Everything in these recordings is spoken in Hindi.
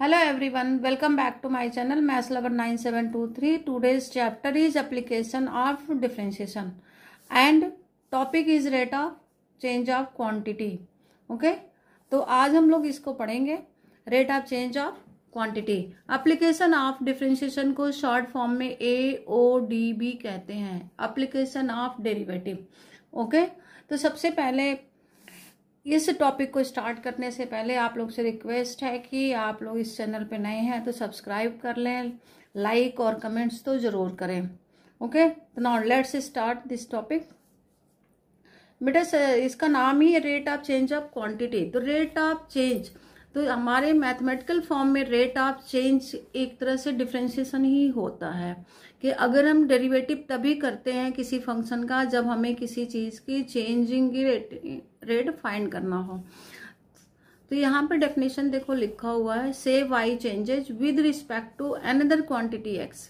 Hello everyone, welcome back to my channel Maths Lover 9723. Today's chapter is application of differentiation and topic is rate of change of quantity. Okay, तो आज हम लोग इसको पढ़ेंगे rate of change of quantity. Application of differentiation को शॉर्ट फॉर्म में AODB कहते हैं, एप्लीकेशन ऑफ डेरिवेटिव। ओके, तो सबसे पहले इस टॉपिक को स्टार्ट करने से पहले आप लोग से रिक्वेस्ट है कि आप लोग इस चैनल पे नए हैं तो सब्सक्राइब कर लें, लाइक और कमेंट्स तो जरूर करें। ओके, तो now let's start this topic. बेटा इसका नाम ही है rate of change of quantity. तो रेट ऑफ चेंज, तो हमारे मैथमेटिकल फॉर्म में रेट ऑफ चेंज एक तरह से डिफरेंशिएशन ही होता है कि अगर हम डेरिवेटिव तभी करते हैं किसी फंक्शन का जब हमें किसी चीज की चेंजिंग की रेट फाइंड करना हो। तो यहाँ पर डेफिनेशन देखो लिखा हुआ है, से y changes with respect to another quantity x।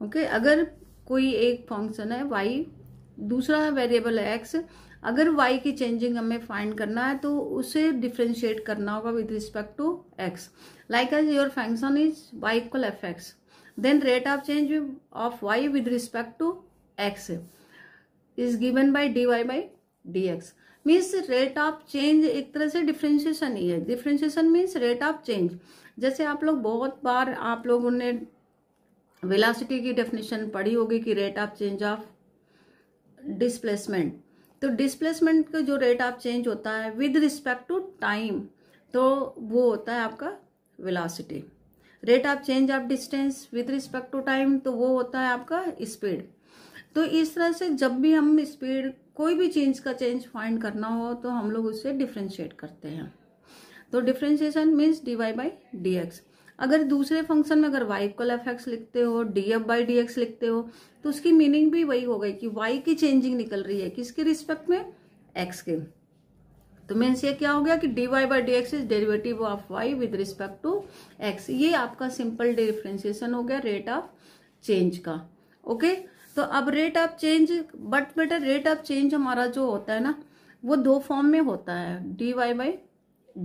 ओके, अगर कोई एक फंक्शन है y, दूसरा वेरिएबल है x, अगर y की चेंजिंग हमें फाइंड करना है तो उसे डिफरेंशिएट करना होगा with respect to x। Like as your function is y equal fx, then rate of change of y with respect to x is given by dy by dx। Means rate of change एक तरह से डिफरेंशिएशन ही है। Differentiation means rate of change. जैसे आप लोग बहुत बार आप लोगों ने वेलोसिटी की डेफिनेशन पढ़ी होगी कि rate of change of displacement. तो डिस्प्लेसमेंट का जो रेट ऑफ चेंज होता है विद रिस्पेक्ट टू टाइम, तो वो होता है आपका velocity. Rate of change of distance with respect to time, तो वो होता है आपका स्पीड। तो इस तरह से जब भी हम स्पीड, कोई भी चीज का चेंज फाइंड करना हो तो हम लोग उससे डिफरेंशिएट करते हैं। तो differentiation means dy by dx। अगर दूसरे फंक्शन में अगर y इक्वल fx लिखते हो, df बाई dx लिखते हो, तो उसकी मीनिंग भी वही हो गई कि y की चेंजिंग निकल रही है किसके रिस्पेक्ट में, x के। तो मीन्स ये क्या हो गया कि dy by dx is derivative of y with respect to x। ये आपका सिंपल डिफरेंशिएशन हो गया रेट ऑफ चेंज का। ओके, तो अब रेट ऑफ चेंज, बट बेटा रेट ऑफ चेंज हमारा जो होता है ना वो दो फॉर्म में होता है, dy बाई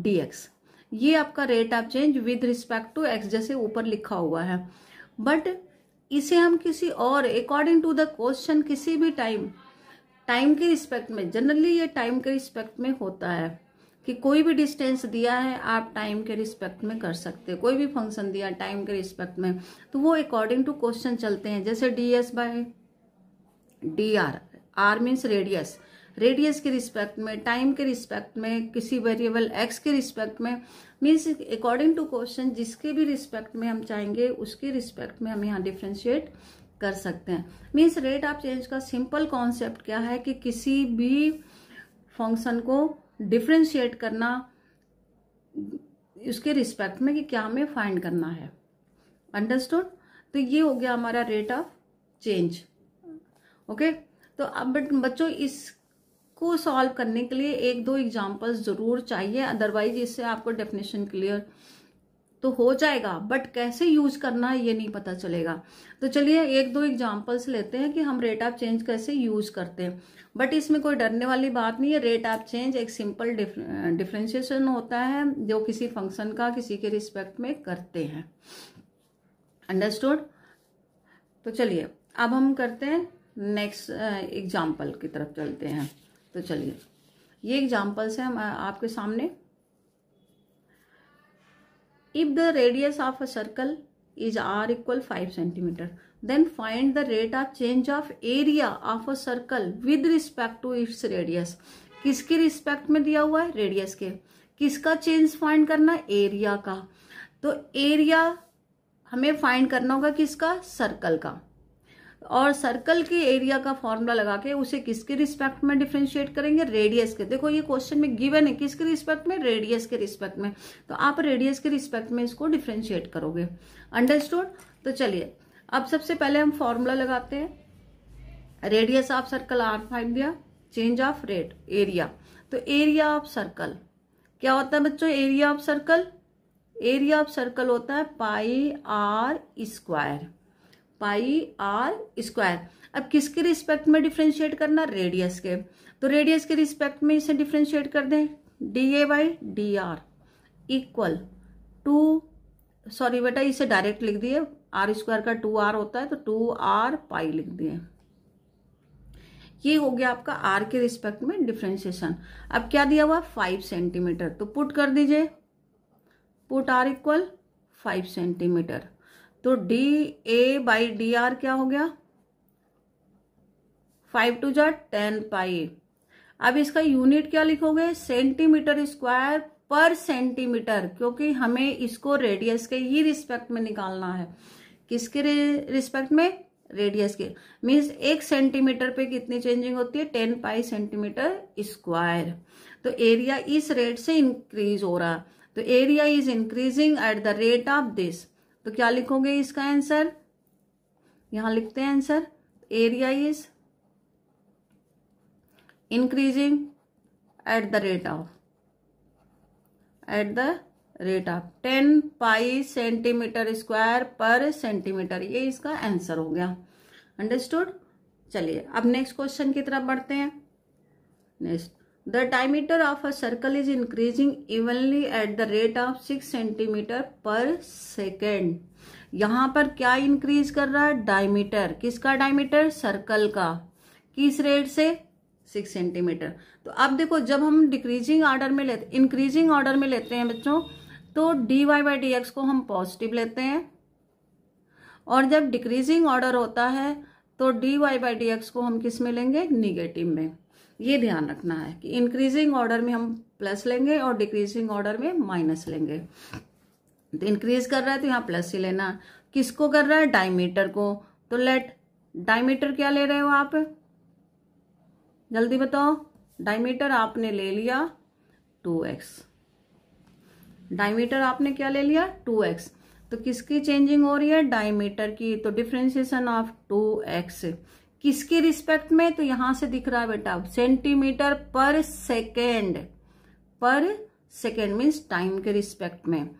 dx। ये आपका rate of change with respect to x जैसे ऊपर लिखा हुआ है। बट इसे हम किसी और अकॉर्डिंग टू द क्वेश्चन किसी भी टाइम के रिस्पेक्ट में, जनरली ये टाइम के रिस्पेक्ट में होता है कि कोई भी डिस्टेंस दिया है आप टाइम के रिस्पेक्ट में कर सकते हैं। कोई भी फंक्शन दिया टाइम के रिस्पेक्ट में तो वो अकॉर्डिंग टू क्वेश्चन चलते हैं। जैसे ds by dr, r means radius, radius के रिस्पेक्ट में, टाइम के रिस्पेक्ट में, किसी वेरिएबल x के रिस्पेक्ट में, मीन्स अकॉर्डिंग टू क्वेश्चन जिसके भी रिस्पेक्ट में हम चाहेंगे उसके रिस्पेक्ट में हम यहाँ डिफरेंशिएट कर सकते हैं। मीन्स रेट ऑफ चेंज का सिंपल कॉन्सेप्ट क्या है कि किसी भी फंक्शन को डिफरेंशिएट करना उसके रिस्पेक्ट में कि क्या हमें फाइंड करना है। अंडरस्टूड? तो ये हो गया हमारा रेट ऑफ चेंज। ओके, तो अब बच्चों इसको सॉल्व करने के लिए एक दो एग्जांपल्स जरूर चाहिए, अदरवाइज इससे आपको डेफिनेशन क्लियर तो हो जाएगा बट कैसे यूज करना है ये नहीं पता चलेगा। तो चलिए एक दो एग्जांपल्स लेते हैं कि हम रेट ऑफ चेंज कैसे यूज करते हैं। बट इसमें कोई डरने वाली बात नहीं है। रेट ऑफ चेंज एक सिंपल डिफरेंशिएशन होता है जो किसी फंक्शन का किसी के रिस्पेक्ट में करते हैं। अंडरस्टूड? तो चलिए अब हम करते हैं नेक्स्ट एग्जाम्पल की तरफ चलते हैं। तो चलिए ये एग्जाम्पल्स हैं आपके सामने। If the radius of a circle is r equal 5 centimetre, then find the rate of change of area of a circle with respect to its radius. किसके रिस्पेक्ट में दिया हुआ है? रेडियस के। किसका चेंज फाइंड करना? एरिया का। तो एरिया हमें फाइंड करना होगा किसका? सर्कल का। और सर्कल के एरिया का फॉर्मूला लगा के उसे किसके रिस्पेक्ट में डिफरेंशिएट करेंगे? रेडियस के। देखो ये क्वेश्चन में गिवन है किसके रिस्पेक्ट में? रेडियस के रिस्पेक्ट में। तो आप रेडियस के रिस्पेक्ट में इसको डिफरेंशिएट करोगे। अंडरस्टूड? तो चलिए अब सबसे पहले हम फॉर्मूला लगाते हैं। रेडियस ऑफ सर्कल r5 दिया, चेंज ऑफ रेट एरिया। तो एरिया ऑफ सर्कल क्या होता है बच्चों? Area of circle, area of circle होता है पाई r स्क्वायर, पाई r स्क्वायर। अब किसके रिस्पेक्ट में डिफरेंशिएट करना? रेडियस के। तो रेडियस के रिस्पेक्ट में इसे डिफरेंशिएट कर दें, dA by dr equal sorry बेटा, इसे डायरेक्ट लिख दिए, आर स्क्वायर का 2r होता है तो 2r पाई लिख दिए। ये हो गया आपका r के रिस्पेक्ट में डिफरेंशिएशन। अब क्या दिया हुआ 5 सेंटीमीटर, तो पुट कर दीजिए, पुट r इक्वल 5 सेंटीमीटर। तो dA/dr क्या हो गया 5 टू 10 पाई। अब इसका यूनिट क्या लिखोगे सेंटीमीटर स्क्वायर पर सेंटीमीटर, क्योंकि हमें इसको रेडियस के ही रिस्पेक्ट में निकालना है। किसके रिस्पेक्ट में, रेडियस के। मीन्स 1 सेंटीमीटर पे कितनी चेंजिंग होती है 10 पाई सेंटीमीटर स्क्वायर। तो एरिया इस रेट से इंक्रीज हो रहा, तो area is increasing at the rate of this. तो क्या लिखोगे इसका आंसर, यहां लिखते हैं answer, area is increasing at the rate of 10 pi centimetre square पर सेंटीमीटर। ये इसका आंसर हो गया। अंडरस्टूड। चलिए अब नेक्स्ट क्वेश्चन की तरफ बढ़ते हैं। Next, the diameter of a circle is increasing evenly eight the rate of 6 centimetre per second. यहां पर क्या इंक्रीज कर रहा है, डायमीटर। किसका डायमीटर, सर्कल का। किस रेट से, 6 सेंटीमीटर। तो अब देखो जब हम डिक्रीजिंग ऑर्डर में लेते, इंक्रीजिंग ऑर्डर में लेते हैं बच्चों, तो dy/dx को हम पॉजिटिव लेते हैं, और जब डिक्रीजिंग ऑर्डर होता है तो dy/dx को हम किस में लेंगे, निगेटिव में। ये ध्यान रखना है कि इंक्रीजिंग ऑर्डर में हम प्लस लेंगे और डिक्रीजिंग ऑर्डर में माइनस लेंगे। तो इंक्रीज कर रहा है तो यहाँ प्लस ही लेना। किसको कर रहा है, डायमीटर को। तो लेट डायमीटर क्या ले रहे हो आप, जल्दी बताओ। डायमीटर आपने ले लिया 2x, डायमीटर आपने क्या ले लिया 2x। तो किसकी चेंजिंग हो रही है, डायमीटर की। तो डिफरेंशिएशन ऑफ 2x किसके रिस्पेक्ट में, तो यहां से दिख रहा है बेटा सेंटीमीटर पर सेकेंड, पर सेकेंड मीन्स टाइम के रिस्पेक्ट में।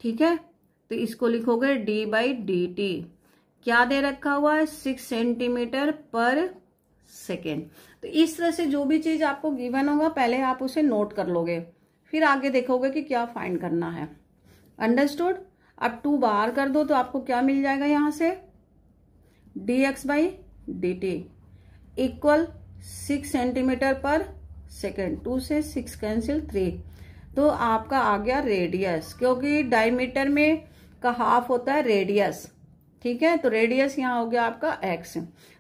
ठीक है, तो इसको लिखोगे d/dt। क्या दे रखा हुआ है, 6 सेंटीमीटर पर सेकेंड। तो इस तरह से जो भी चीज आपको गिवन होगा पहले आप उसे नोट कर लोगे, फिर आगे देखोगे कि क्या फाइंड करना है। अंडरस्टूड। अब 2 बाहर कर दो तो आपको क्या मिल जाएगा, यहां से dx/dt equal 6 centimetre per second. 2 से 6 कैंसिल 3, तो आपका आ गया रेडियस, क्योंकि डायमीटर में का हाफ होता है रेडियस। ठीक है, तो रेडियस यहाँ हो गया आपका x,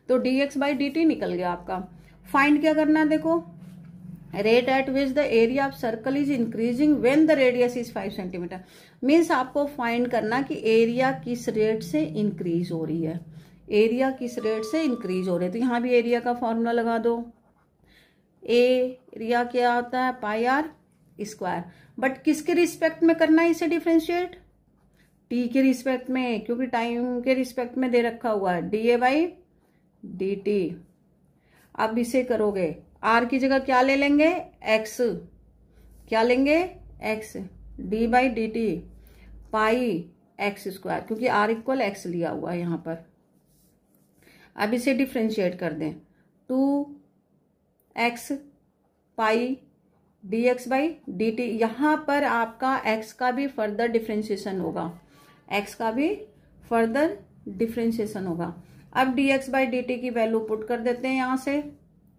तो dx/dt निकल गया आपका। फाइंड क्या करना है, देखो rate at which the area of circle is increasing when the radius is 5 centimetre. Means आपको फाइंड करना कि एरिया किस रेट से इंक्रीज हो रही है, एरिया किस रेट से इंक्रीज हो रही है। तो यहाँ भी एरिया का फॉर्मूला लगा दो, एरिया क्या होता है πr स्क्वायर। बट किसके रिस्पेक्ट में करना है इसे डिफ्रेंशिएट, टी के रिस्पेक्ट में, क्योंकि टाइम के रिस्पेक्ट में दे रखा हुआ है dA/dt। अब इसे करोगे, आर की जगह क्या ले लेंगे, एक्स। क्या लेंगे, एक्स। d/dt पाई एक्स स्क्वायर, क्योंकि आर इक्वल एक्स लिया हुआ है यहाँ पर। अब इसे डिफ्रेंशिएट कर दें, 2x पाई dx/dt। यहाँ पर आपका x का भी फर्दर डिफ्रेंशिएशन होगा, x का भी फर्दर डिफ्रेंशिएशन होगा। अब dx/dt की वैल्यू पुट कर देते हैं यहाँ से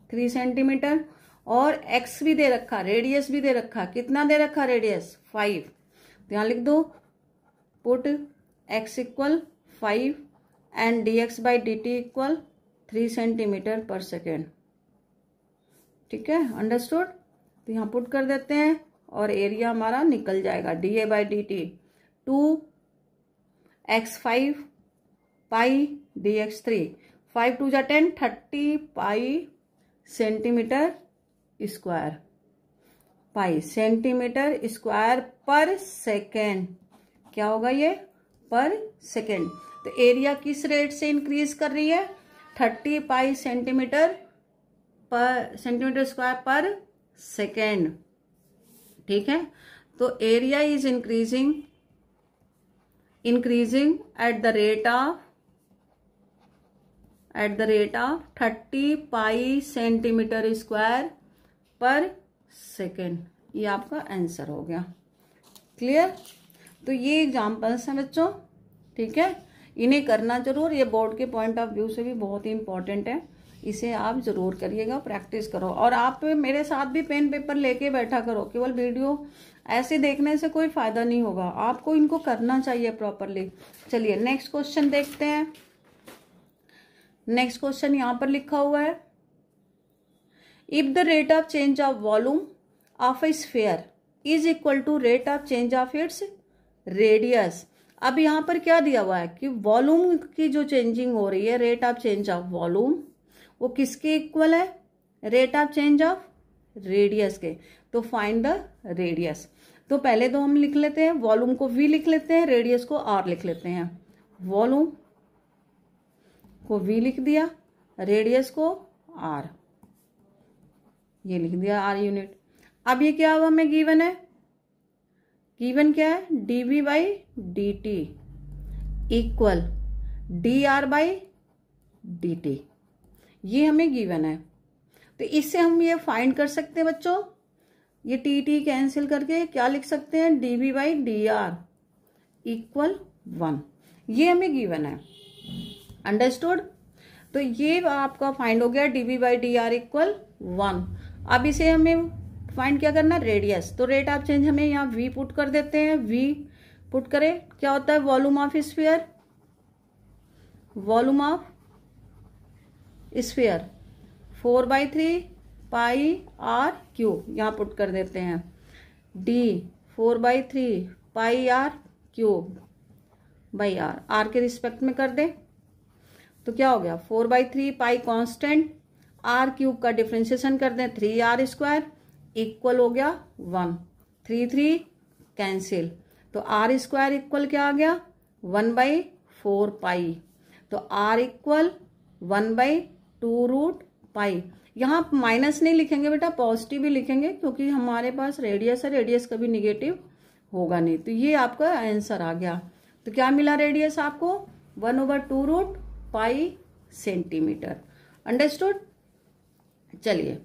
3 सेंटीमीटर, और x भी दे रखा, रेडियस भी दे रखा। कितना दे रखा रेडियस, 5। तो यहाँ लिख दो put x equal 5 and dx/dt equal 3 centimetre per second. ठीक है, अंडरस्टूड। तो यहाँ पुट कर देते हैं और एरिया हमारा निकल जाएगा dA/dt 2x5 पाई dx3, 5 2 जा 10, 30 पाई सेंटीमीटर स्क्वायर, पाई सेंटीमीटर स्क्वायर पर सेकेंड। क्या होगा ये, पर सेकेंड। तो एरिया किस रेट से इंक्रीज कर रही है, 30 पाई सेंटीमीटर स्क्वायर पर सेकेंड। ठीक है, तो area is increasing at the rate of 30 pi centimetre square per second. ये आपका आंसर हो गया। क्लियर। तो ये एग्जाम्पल्स हैं बच्चों, ठीक है, इन्हें करना जरूर। ये बोर्ड के पॉइंट ऑफ व्यू से भी बहुत ही इंपॉर्टेंट है, इसे आप जरूर करिएगा, प्रैक्टिस करो। और आप मेरे साथ भी पेन पेपर लेके बैठा करो, केवल वीडियो ऐसे देखने से कोई फायदा नहीं होगा, आपको इनको करना चाहिए प्रॉपरली। चलिए नेक्स्ट क्वेश्चन देखते हैं। नेक्स्ट क्वेश्चन यहां पर लिखा हुआ है, if the rate of change of volume of a sphere is equal to rate of change of its radius. अब यहां पर क्या दिया हुआ है कि वॉल्यूम की जो चेंजिंग हो रही है, rate of change of volume, वो किसके इक्वल है, rate of change of radius के। तो फाइंड द रेडियस। तो पहले तो हम लिख लेते हैं, वॉल्यूम को v लिख लेते हैं, रेडियस को r लिख लेते हैं। वॉल्यूम को v लिख दिया, रेडियस को r, ये लिख दिया r यूनिट। अब ये क्या हुआ हमें गिवन है, गिवन क्या है, dv by D T equal dr by D T, ये हमें गिवन है। तो इससे हम ये फाइंड कर सकते हैं बच्चों, ये टी टी कैंसिल करके क्या लिख सकते हैं, dv by D R equal 1, ये हमें गिवन है। अंडरस्टूड। तो ये आपका फाइंड हो गया dv by D R equal 1। अब इसे हमें फाइंड क्या करना, रेडियस। तो रेट ऑफ चेंज हमें यहाँ v पुट कर देते हैं, v पुट करें, क्या होता है, volume of sphere, volume of sphere 4/3 pi R cube, यहाँ पुट कर देते हैं, d 4/3 pi R cube by R, R के रिस्पेक्ट में कर दे। तो क्या हो गया, 4/3 पाई कांस्टेंट, आर क्यूब का डिफ्रेंशिएशन कर दें 3r स्क्वायर इक्वल हो गया 1, 3 कैंसिल। तो आर स्क्वायर इक्वल क्या आ गया, 1/4 पाई। तो आर इक्वल 1/2 रूट पाई। यहाँ माइनस नहीं लिखेंगे बेटा, पॉजिटिव ही लिखेंगे, क्योंकि हमारे पास रेडियस है, रेडियस कभी निगेटिव होगा नहीं। तो ये आपका आंसर आ गया। तो क्या मिला रेडियस आपको, 1/2 रूट पाई सेंटीमीटर। अंडरस्टूड। चलिए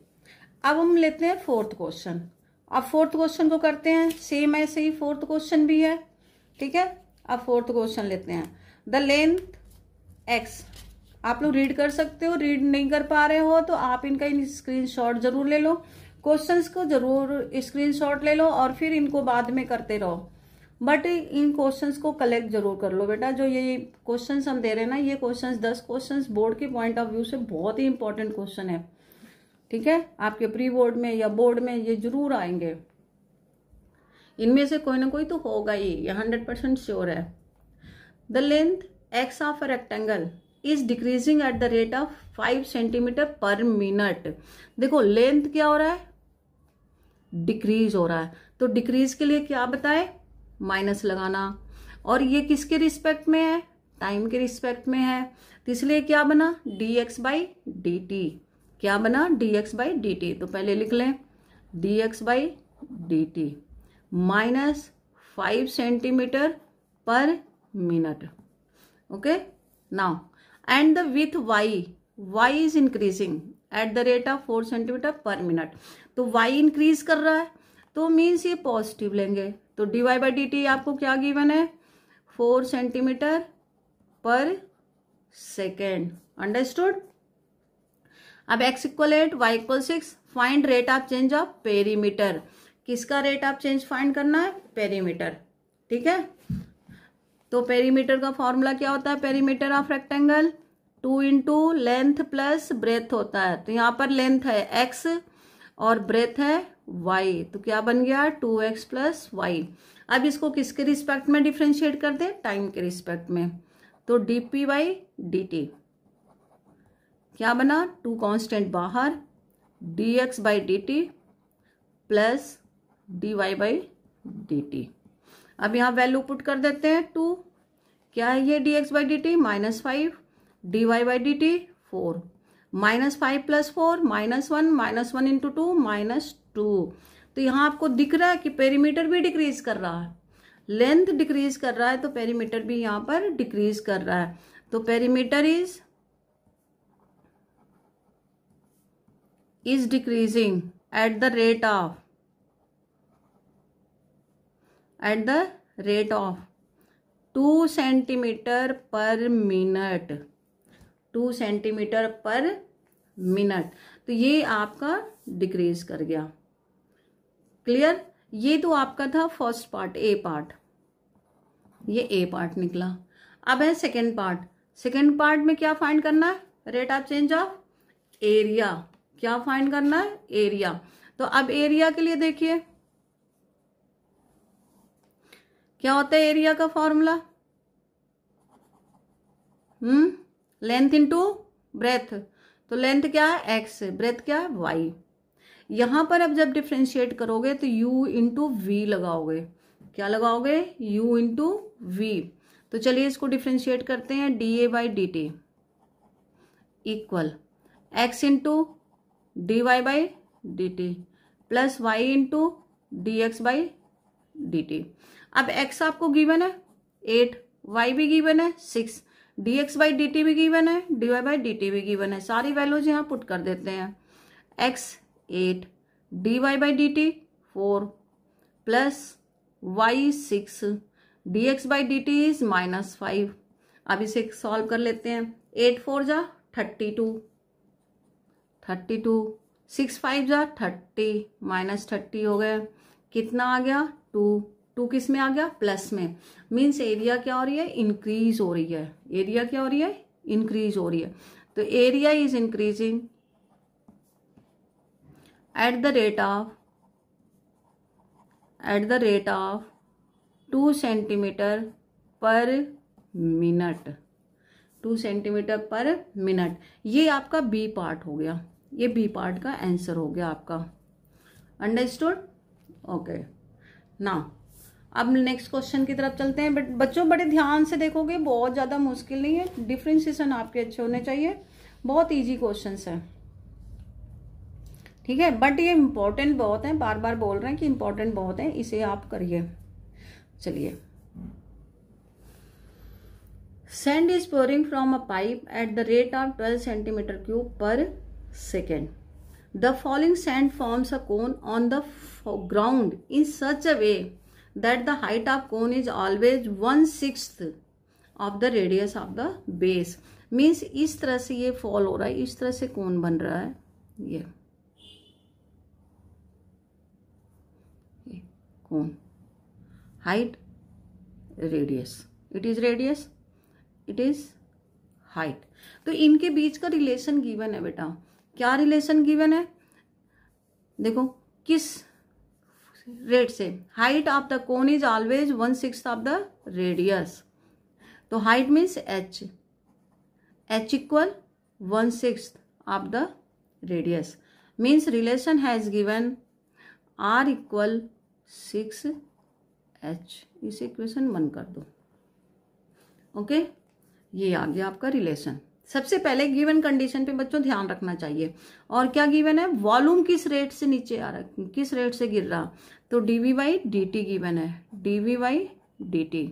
अब हम लेते हैं फोर्थ क्वेश्चन। अब फोर्थ क्वेश्चन को करते हैं, सेम ऐसे ही फोर्थ क्वेश्चन भी है, ठीक है। अब फोर्थ क्वेश्चन लेते हैं, द लेंथ x, आप लोग रीड कर सकते हो, रीड नहीं कर पा रहे हो तो आप इनका स्क्रीनशॉट जरूर ले लो, क्वेश्चंस को जरूर स्क्रीनशॉट ले लो और फिर इनको बाद में करते रहो। बट इन क्वेश्चंस को कलेक्ट जरूर कर लो बेटा, जो ये क्वेश्चंस हम दे रहे हैं ना, ये क्वेश्चंस 10 क्वेश्चंस बोर्ड के पॉइंट ऑफ व्यू से बहुत ही इंपॉर्टेंट क्वेश्चन है, ठीक है। आपके प्री बोर्ड में या बोर्ड में ये जरूर आएंगे, इनमें से कोई ना कोई तो होगा ही, ये 100% श्योर है। The length x of a rectangle is decreasing at the rate of 5 centimetre पर मिनट। देखो लेंथ क्या हो रहा है, डिक्रीज हो रहा है। तो डिक्रीज के लिए क्या बताए, माइनस लगाना। और ये किसके रिस्पेक्ट में है, टाइम के रिस्पेक्ट में है, तो इसलिए क्या बना, dx बाई डी टी। क्या बना, dx बाई डी टी। तो पहले लिख लें dx by D T minus 5 centimetre पर minute. Okay now and the with y is increasing at the rate of 4 centimetre पर मिनट। तो y इंक्रीज कर रहा है, तो मीन्स ये पॉजिटिव लेंगे। तो dy बाई डी टी आपको क्या गिवन है, 4 सेंटीमीटर पर सेकेंड। अंडरस्टूड। अब x equal 8, y equal 6, find rate of change of perimeter. किसका रेट ऑफ चेंज फाइंड करना है, पेरीमीटर, ठीक है। तो पेरीमीटर का फॉर्मूला क्या होता है, perimeter of rectangle 2 into length plus breadth होता है। तो यहाँ पर लेंथ है x और ब्रेथ है y, तो क्या बन गया 2x प्लस वाई। अब इसको किसके रिस्पेक्ट में डिफ्रेंशिएट कर दे, टाइम के रिस्पेक्ट में। तो dp बाई dt क्या बना, 2 कांस्टेंट बाहर, dx by dt plus dy by dt। अब यहाँ वैल्यू पुट कर देते हैं 2, क्या है ये dx by dt -5, dy by dt 4, -5 plus 4 -1, -1 into 2 -2। तो यहाँ आपको दिख रहा है कि पेरीमीटर भी डिक्रीज कर रहा है, लेंथ डिक्रीज कर रहा है, तो पेरीमीटर भी यहाँ पर डिक्रीज कर रहा है। तो perimeter is decreasing at the rate of 2 centimetre पर मिनट, 2 सेंटीमीटर पर मिनट। तो ये आपका डिक्रीज कर गया। क्लियर? ये तो आपका था फर्स्ट पार्ट, ए पार्ट, ये ए पार्ट निकला। अब है सेकेंड पार्ट। सेकेंड पार्ट में क्या फाइंड करना है? Rate of change of area. क्या फाइंड करना है? एरिया। तो अब एरिया के लिए देखिए क्या होता है एरिया का फॉर्मूला, लेंथ इंटू ब्रेथ। तो लेंथ क्या है? एक्स, ब्रेथ क्या है? वाई। यहां पर अब जब डिफ्रेंशिएट करोगे तो u इंटू वी लगाओगे। क्या लगाओगे? u into V. तो चलिए इसको डिफ्रेंशिएट करते हैं। D A by D T equal X into D Y by D T plus Y into D X by D T. अब x आपको गिवन है 8, y भी गिवन है 6, dx बाई डी टी भी गिवन है, dy बाई डी टी भी गिवन है। सारी वैल्यूज यहाँ पुट कर देते हैं। x 8, dy by D T 4 plus y 6, dx by D T is -5। अब इसे सॉल्व कर लेते हैं। 8 4 जा 32, 6 5 जा 30, -30 हो गया। कितना आ गया? 2 किस में आ गया? प्लस में। मीन्स एरिया क्या हो रही है? इंक्रीज हो रही है। एरिया क्या हो रही है? इंक्रीज हो रही है। तो area is increasing at the rate of 2 centimetre पर मिनट, 2 सेंटीमीटर पर मिनट। ये आपका बी पार्ट हो गया। ये बी पार्ट का आंसर हो गया आपका। अंडरस्टूड? ओके। नाउ अब नेक्स्ट क्वेश्चन की तरफ चलते हैं। बट बच्चों बड़े ध्यान से देखोगे, बहुत ज़्यादा मुश्किल नहीं है। डिफरेंशिएशन आपके अच्छे होने चाहिए। बहुत इजी क्वेश्चंस है, ठीक है। बट ये इंपॉर्टेंट बहुत है, बार बार बोल रहे हैं कि इंपॉर्टेंट बहुत है, इसे आप करिए। चलिए, sand is pouring from a pipe at the rate of 12 centimetre cube per second. The falling sand forms a cone on the ground in such a way that the height of cone is always 1/6 of the radius of the base। Means इस तरह से ये फॉल हो रहा है, इस तरह से कोन बन रहा है। ये cone, height, radius, it is radius, it is height. तो इनके बीच का रिलेशन गिवन है बेटा। क्या रिलेशन गिवन है? देखो किस रेट से? Height of the cone is always 1/6 of the radius. तो height means h equal 1/6 of the radius. Means relation has given r equal 6h। इसे इक्वेशन 1 कर दो। ओके, ये आ गया आपका रिलेशन। सबसे पहले गिवन कंडीशन पे बच्चों ध्यान रखना चाहिए। और क्या गिवन है? वॉल्यूम किस रेट से नीचे आ रहा है, किस रेट से गिर रहा। तो d v by D t given है, d v by D t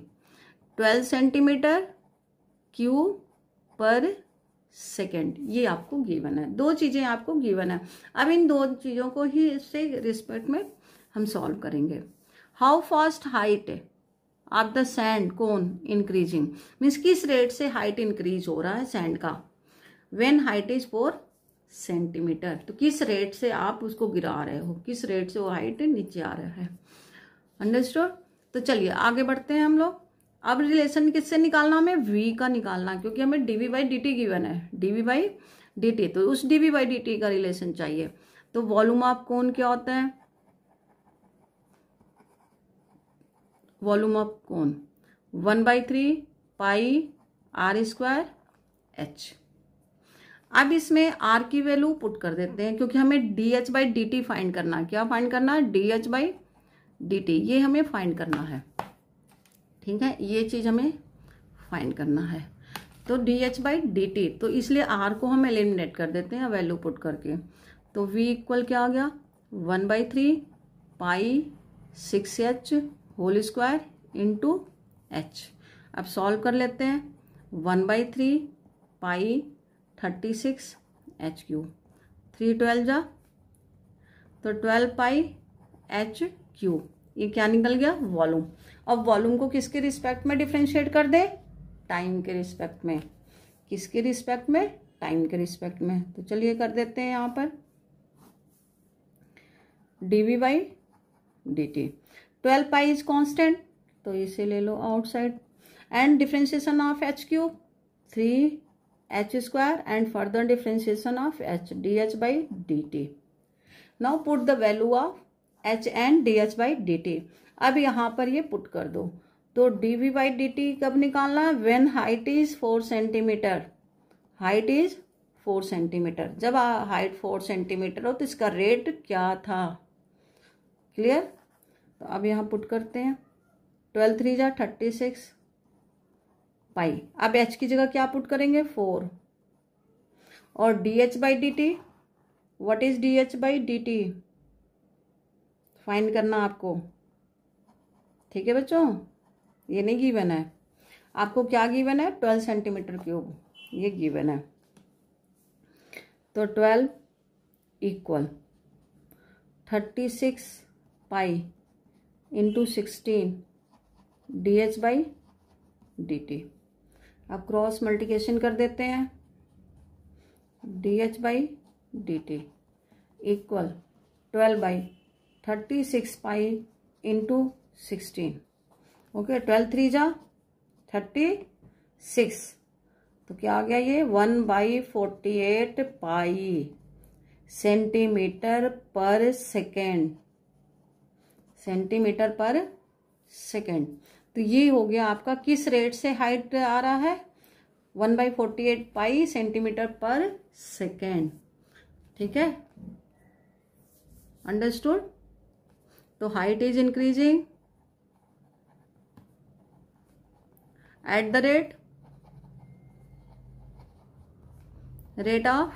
12 centimetre cube per second, ये आपको गिवन है। दो चीजें आपको गिवन है। अब इन दो चीजों को ही इससे रिस्पेक्ट में हम सॉल्व करेंगे। How fast height of the sand cone increasing, means किस रेट से हाइट इंक्रीज हो रहा है सैंड का। व्हेन हाइट इज 4 सेंटीमीटर, तो किस रेट से आप उसको गिरा रहे हो, किस रेट से वो हाइट नीचे आ रहा है। अंडरस्टूड? तो चलिए आगे बढ़ते हैं हम लोग। अब रिलेशन किससे निकालना? हमें v का निकालना, क्योंकि हमें dv by D t given है, dv बाई डी टी। तो उस dv बाई डी टी का रिलेशन चाहिए। तो वॉल्यूम ऑफ कोन क्या होता है? Volume of cone 1/3 pi r square h। अब इसमें r की वैल्यू पुट कर देते हैं, क्योंकि हमें dh by D T find करना है। क्या फाइंड करना है? dh बाई डी टी, ये हमें फाइंड करना है। ठीक है, ये चीज हमें फाइंड करना है। तो dh बाई डी टी, तो इसलिए r को हम एलिमिनेट कर देते हैं वैल्यू पुट करके। तो v इक्वल क्या आ गया? 1/3 pi 6h whole square into h। अब सॉल्व कर लेते हैं। 1/3 पाई 36 h क्यूब, 3 12 जा तो 12 पाई h क्यूब। ये क्या निकल गया? वॉल्यूम। अब वॉल्यूम को किसके रिस्पेक्ट में डिफ्रेंशिएट कर दे, टाइम के रिस्पेक्ट में। किसके रिस्पेक्ट में, टाइम के रिस्पेक्ट में। तो चलिए कर देते हैं यहाँ पर dv by dt। 12 pi is constant, तो इसे ले लो outside. And differentiation of h cube 3h square and further differentiation of h dh by dt। Now put the value of h and dh by dt। अब यहाँ पर ये पुट कर दो। तो dv बाई dt कब निकालना, when height is 4 centimetre. Height is 4 centimetre. जब हाइट 4 सेंटीमीटर हो तो इसका रेट क्या था, क्लियर। तो अब यहाँ पुट करते हैं 12 3 जा 36 पाई। अब h की जगह क्या पुट करेंगे, 4। और dh by dt, what is dh by dt find करना आपको, ठीक है बच्चों। ये नहीं गिवन है आपको, क्या गिवन है, 12 सेंटीमीटर क्यूब, ये गिवन है। तो 12 equal 36 pi into 16 dh by dt। अब क्रॉस मल्टीप्लिकेशन कर देते हैं, dh by dt equal 12 by 36 pi into 16। Okay, 12 3 जा 36, तो क्या आ गया ये 1/48 पाई centimetre per second. Centimetre per second. तो ये हो गया आपका किस रेट से हाइट आ रहा है, 1/48 पाई सेंटीमीटर पर सेकेंड, ठीक है, अंडरस्टूड। तो height is increasing at the rate of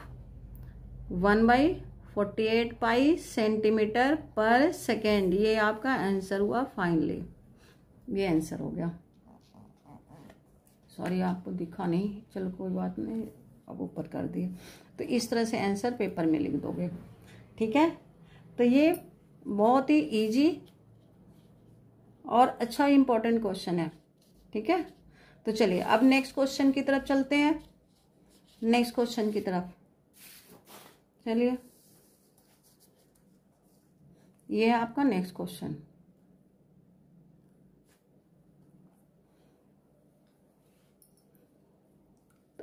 1/48 pi centimetre per second. ये आपका आंसर हुआ फाइनली, ये आंसर हो गया। सॉरी आपको दिखा नहीं, चलो कोई बात नहीं, अब ऊपर कर दिए। तो इस तरह से आंसर पेपर में लिख दोगे, ठीक है। तो ये बहुत ही इजी और अच्छा इम्पोर्टेंट क्वेश्चन है, ठीक है। तो चलिए अब नेक्स्ट क्वेश्चन की तरफ चलते हैं, नेक्स्ट क्वेश्चन की तरफ चलिए। ये है आपका next question.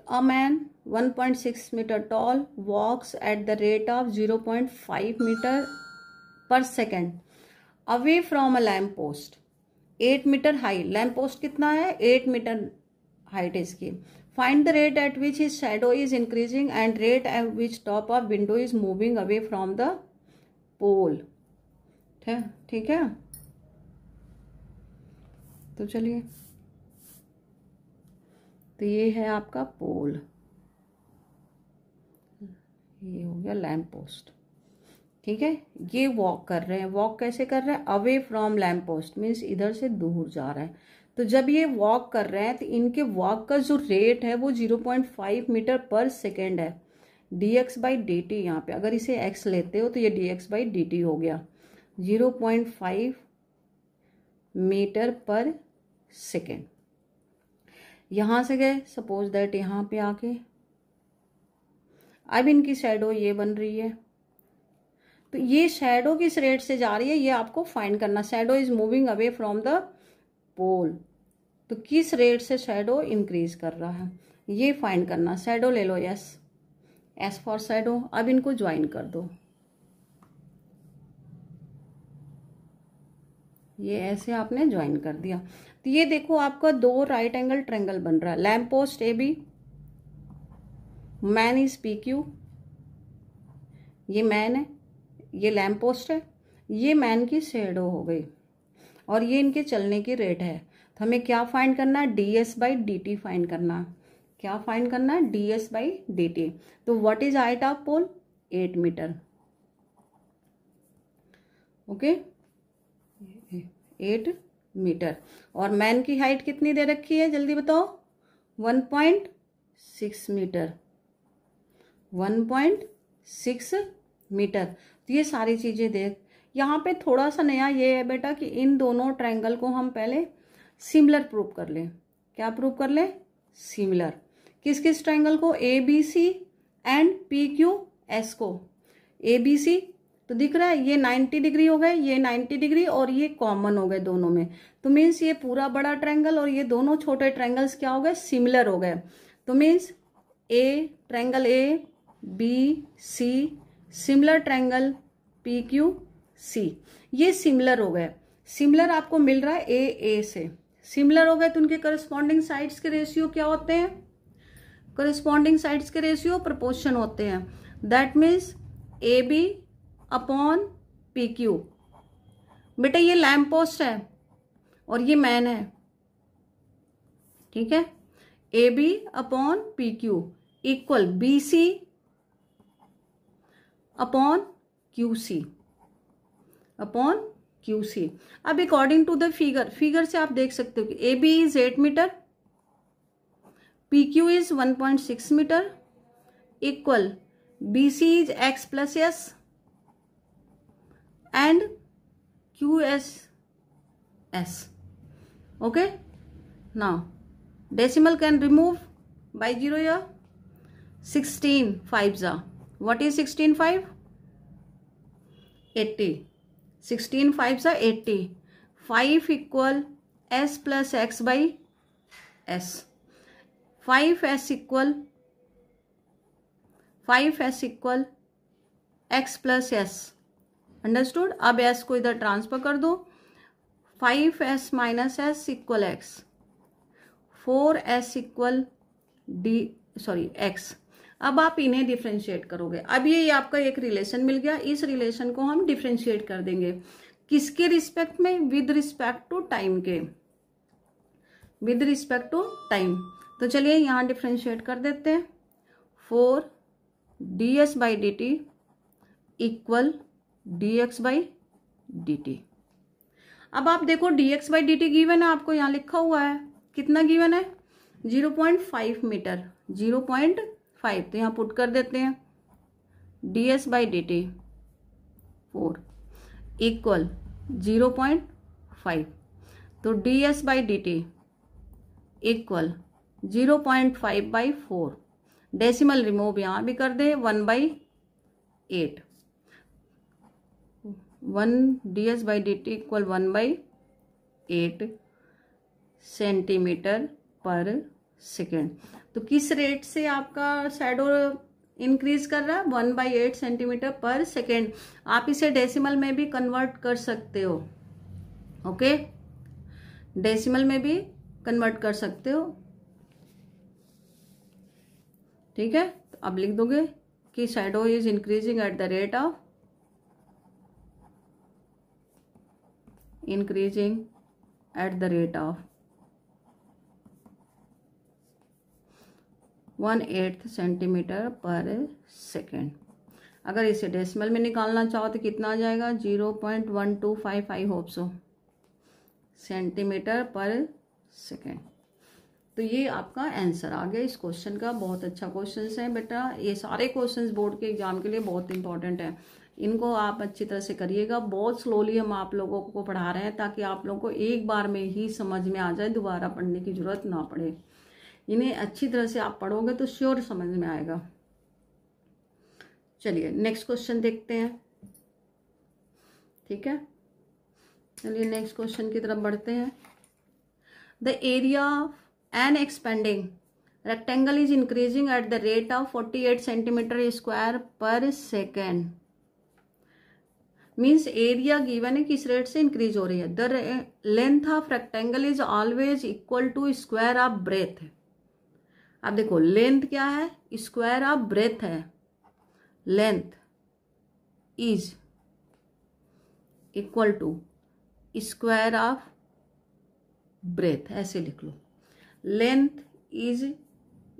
A man 1.6 meter tall walks at the rate of 0.5 meter per second away from a lamp post 8 meter high। Lamp post कितना है, 8 मीटर हाइट इसकी। Find the rate at which his shadow is increasing and rate at which top of window is moving away from the pole. ठीक है, तो चलिए, तो ये है आपका पोल, ये हो गया लैम्प पोस्ट, ठीक है। ये वॉक कर रहे हैं, वॉक कैसे कर रहे हैं, away from lamp post means इधर से दूर जा रहा है। तो जब ये वॉक कर रहे हैं तो इनके वॉक का जो रेट है वो 0.5 मीटर पर सेकेंड है। dx बाई डी टी, यहाँ पे अगर इसे x लेते हो तो ये dx बाई डी टी हो गया 0.5 मीटर पर सेकेंड। यहाँ से गए सपोज दैट यहाँ पे आके अब इनकी शैडो ये बन रही है, तो ये शैडो किस रेट से जा रही है ये आपको फाइंड करना। Shadow is moving away from the pole, तो किस रेट से शैडो इंक्रीज कर रहा है ये फाइंड करना। शैडो ले लो, एस फॉर शैडो। अब इनको ज्वाइन कर दो, ये ऐसे आपने ज्वाइन कर दिया। तो ये देखो आपका 2 राइट एंगल ट्रायंगल बन रहा है। Lamp post A B, man is P Q, ये मैन है, ये लैम्प पोस्ट है, ये मैन की शैडो हो गई और ये इनके चलने की रेट है। तो हमें क्या फाइंड करना है, ds by D T find करना है। क्या फाइंड करना है, ds बाई डी टी। तो what is height of pole, 8 metre, okay 8 metre. और मैन की हाइट कितनी दे रखी है जल्दी बताओ, 1.6 मीटर, 1.6 मीटर। तो ये सारी चीजें देख, यहाँ पे थोड़ा सा नया ये है बेटा कि इन दोनों ट्रायंगल को हम पहले सिमिलर प्रूव कर लें। क्या प्रूव कर लें? सिमिलर। किस किस ट्रायंगल को? A B C and P Q S को। ए बी सी तो दिख रहा है, ये 90 डिग्री हो गए, ये 90 डिग्री और ये कॉमन हो गए दोनों में, तो मीन्स ये पूरा बड़ा ट्रायंगल और ये दोनों छोटे ट्रायंगल्स क्या हो गए? सिमिलर हो गए। तो means a triangle A B C similar triangle P Q C, ये सिमिलर हो गए। सिमिलर आपको मिल रहा है ए से, सिमिलर हो गए तो उनके करस्पॉन्डिंग साइड्स के रेशियो क्या होते हैं? करस्पॉन्डिंग साइड्स के रेशियो प्रोपोर्शन होते हैं। That means A B upon P Q. बेटा ये लैम्प पोस्ट है और ये मैन है, ठीक है। A B upon P Q equal B C upon Q C, upon Q C. अब अकॉर्डिंग टू द फिगर से आप देख सकते हो कि A B is 8 metre, P Q is 1.6 metre equal B C is X plus S and QS. Okay, now decimal can remove by 0 here. 16 5s are, what is 16 5? 80. 16 5s are 80. 5 equal S plus X by S. 5S equal X plus S. Understood. अब एस को इधर ट्रांसफर कर दो, 5s minus S equal x, 4s equal x. अब आप इन्हें डिफ्रेंशिएट करोगे। अब ये आपका एक रिलेशन मिल गया, इस रिलेशन को हम डिफ्रेंशिएट कर देंगे। किसके रिस्पेक्ट में? विद रिस्पेक्ट टू टाइम के, विद रिस्पेक्ट टू टाइम। तो चलिए यहाँ डिफ्रेंशिएट कर देते हैं। 4 ds by D T equal dx by D T. अब आप देखो dx by D t given है, आपको यहाँ लिखा हुआ है, कितना गिवन है? 0.5 मीटर, 0.5, तो यहाँ पुट कर देते हैं ds by D T 4 equal 0.5, तो ds by D T equal 0.5 by 4। Decimal remove यहाँ भी कर दे, 1/8, 1 ds by D T equal 1/8 centimetre per second. तो किस रेट से आपका शैडो इंक्रीज कर रहा है? 1/8 सेंटीमीटर पर सेकेंड। आप इसे डेसिमल में भी कन्वर्ट कर सकते हो, ओके, डेसिमल में भी कन्वर्ट कर सकते हो, ठीक है। तो अब लिख दोगे कि shadow is increasing at the rate of increasing at the rate of 1/8 centimetre per second. अगर इसे डेसिमल में निकालना चाहो तो कितना आ जाएगा? 0.1255 I hope so centimetre per second. तो ये आपका आंसर आ गया इस क्वेश्चन का। बहुत अच्छा क्वेश्चन है बेटा, ये सारे क्वेश्चंस बोर्ड के एग्जाम के लिए बहुत इंपॉर्टेंट है। इनको आप अच्छी तरह से करिएगा। बहुत स्लोली हम आप लोगों को पढ़ा रहे हैं ताकि आप लोगों को एक बार में ही समझ में आ जाए, दोबारा पढ़ने की जरूरत ना पड़े। इन्हें अच्छी तरह से आप पढ़ोगे तो श्योर समझ में आएगा। चलिए नेक्स्ट क्वेश्चन देखते हैं, ठीक है। चलिए नेक्स्ट क्वेश्चन की तरफ बढ़ते हैं। The area of an expanding rectangle is increasing at the rate of 48 centimetre square per second. Means area given है, किस रेट से इंक्रीज हो रही है? The length of rectangle is always equal to square of breadth. अब देखो लेंथ क्या है? स्क्वायर ऑफ ब्रेथ है। Length is equal to square of breadth, ऐसे लिख लो। Length is